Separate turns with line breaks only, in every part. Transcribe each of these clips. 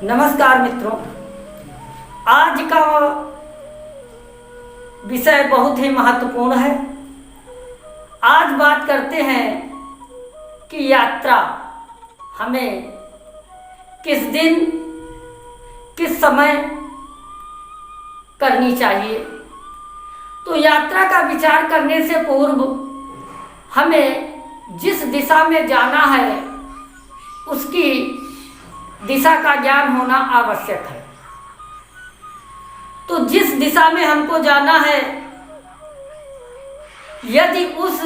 नमस्कार मित्रों, आज का विषय बहुत ही महत्वपूर्ण है। आज बात करते हैं कि यात्रा हमें किस दिन किस समय करनी चाहिए। तो यात्रा का विचार करने से पूर्व हमें जिस दिशा में जाना है उसकी दिशा का ज्ञान होना आवश्यक है। तो जिस दिशा में हमको जाना है, यदि उस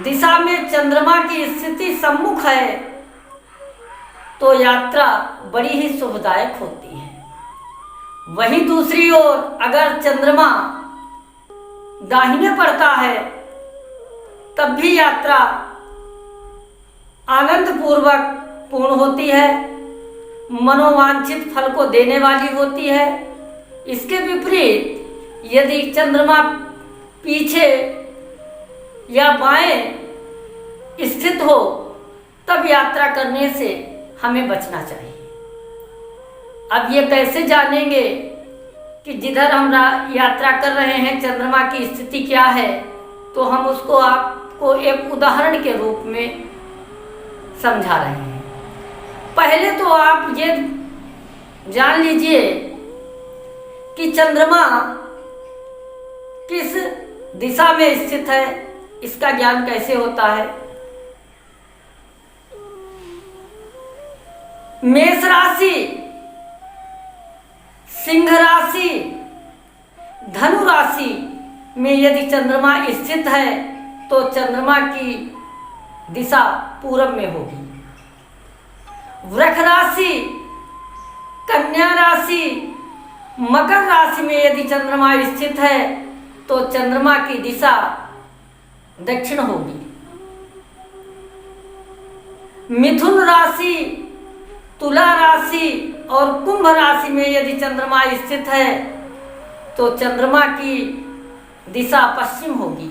दिशा में चंद्रमा की स्थिति सम्मुख है तो यात्रा बड़ी ही शुभदायक होती है। वहीं दूसरी ओर अगर चंद्रमा दाहिने पड़ता है तब भी यात्रा आनंदपूर्वक पूर्ण होती है, मनोवांछित फल को देने वाली होती है। इसके विपरीत यदि चंद्रमा पीछे या बाएं स्थित हो तब यात्रा करने से हमें बचना चाहिए। अब ये कैसे जानेंगे कि जिधर हम यात्रा कर रहे हैं चंद्रमा की स्थिति क्या है, तो हम उसको आपको एक उदाहरण के रूप में समझा रहे हैं। पहले तो आप ये जान लीजिए कि चंद्रमा किस दिशा में स्थित है, इसका ज्ञान कैसे होता है। मेष राशि, सिंह राशि, धनु राशि में यदि चंद्रमा स्थित है तो चंद्रमा की दिशा पूरब में होगी। वृष राशि, कन्या राशि, मकर राशि में यदि चंद्रमा स्थित है तो चंद्रमा की दिशा दक्षिण होगी। मिथुन राशि, तुला राशि और कुंभ राशि में यदि चंद्रमा स्थित है तो चंद्रमा की दिशा पश्चिम होगी।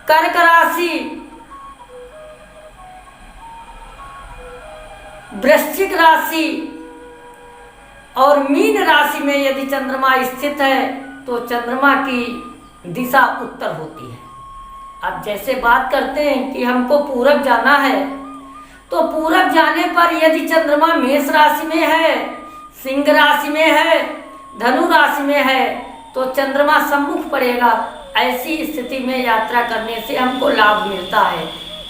कर्क राशि, वृश्चिक राशि और मीन राशि में यदि चंद्रमा स्थित है तो चंद्रमा की दिशा उत्तर होती है। अब जैसे बात करते हैं कि हमको पूरब जाना है, तो पूरब जाने पर यदि चंद्रमा मेष राशि में है, सिंह राशि में है, धनु राशि में है तो चंद्रमा सम्मुख पड़ेगा। ऐसी स्थिति में यात्रा करने से हमको लाभ मिलता है,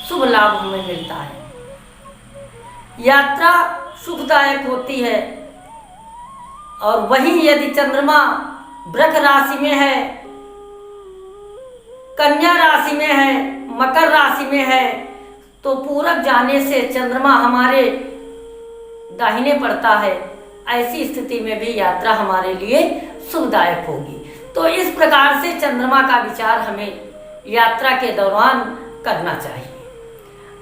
शुभ लाभ हमें मिलता है, यात्रा सुखदायक होती है। और वहीं यदि चंद्रमा वृष राशि में है, कन्या राशि में है, मकर राशि में है तो पूरब जाने से चंद्रमा हमारे दाहिने पड़ता है। ऐसी स्थिति में भी यात्रा हमारे लिए सुखदायक होगी। तो इस प्रकार से चंद्रमा का विचार हमें यात्रा के दौरान करना चाहिए।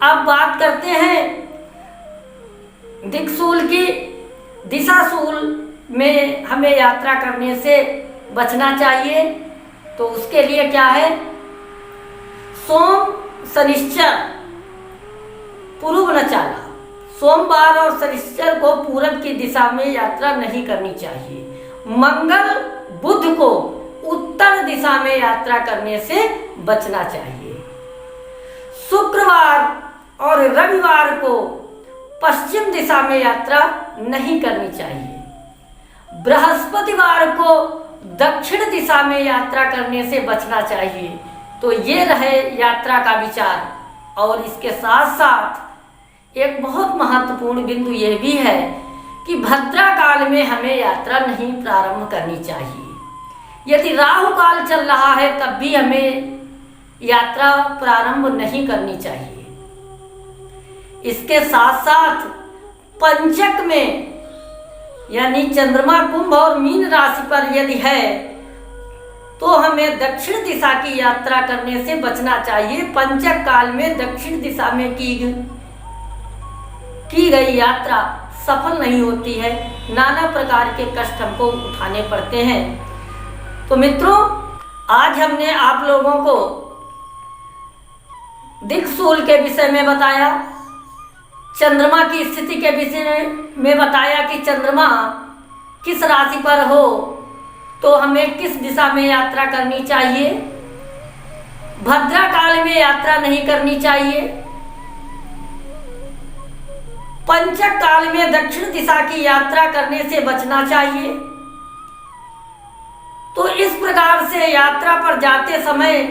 अब बात करते हैं दिक्सूल की। दिशाशूल में हमें यात्रा करने से बचना चाहिए। तो उसके लिए क्या है, सोम शनिश्चर पूर्व न चाला। सोमवार और शनिश्चर को पूरब की दिशा में यात्रा नहीं करनी चाहिए। मंगल बुध को उत्तर दिशा में यात्रा करने से बचना चाहिए। शुक्रवार और रविवार को पश्चिम दिशा में यात्रा नहीं करनी चाहिए। बृहस्पतिवार को दक्षिण दिशा में यात्रा करने से बचना चाहिए। तो ये रहे यात्रा का विचार। और इसके साथ साथ एक बहुत महत्वपूर्ण बिंदु ये भी है कि भद्रा काल में हमें यात्रा नहीं प्रारंभ करनी चाहिए। यदि राहु काल चल रहा है तब भी हमें यात्रा प्रारंभ नहीं करनी चाहिए। इसके साथ साथ पंचक में यानी चंद्रमा कुंभ और मीन राशि पर यदि है तो हमें दक्षिण दिशा की यात्रा करने से बचना चाहिए। पंचक काल में दक्षिण दिशा में की गई यात्रा सफल नहीं होती है, नाना प्रकार के कष्ट हमको उठाने पड़ते हैं। तो मित्रों, आज हमने आप लोगों को दिक्सूल के विषय में बताया। चंद्रमा की स्थिति के विषय में बताया कि चंद्रमा किस राशि पर हो तो हमें किस दिशा में यात्रा करनी चाहिए, भद्रा काल में यात्रा नहीं करनी चाहिए, पंचक काल में दक्षिण दिशा की यात्रा करने से बचना चाहिए। तो इस प्रकार से यात्रा पर जाते समय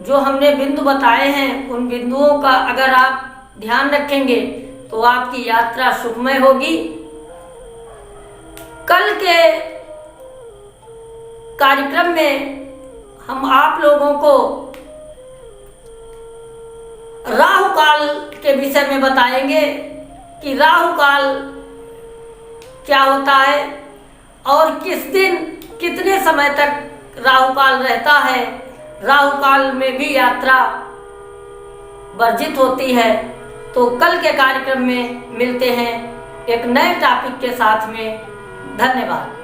जो हमने बिंदु बताए हैं उन बिंदुओं का अगर आप ध्यान रखेंगे तो आपकी यात्रा सुखमय होगी। कल के कार्यक्रम में हम आप लोगों को राहु काल के विषय में बताएंगे कि राहु काल क्या होता है और किस दिन कितने समय तक राहु काल रहता है। राहु काल में भी यात्रा वर्जित होती है। तो कल के कार्यक्रम में मिलते हैं एक नए टॉपिक के साथ में। धन्यवाद।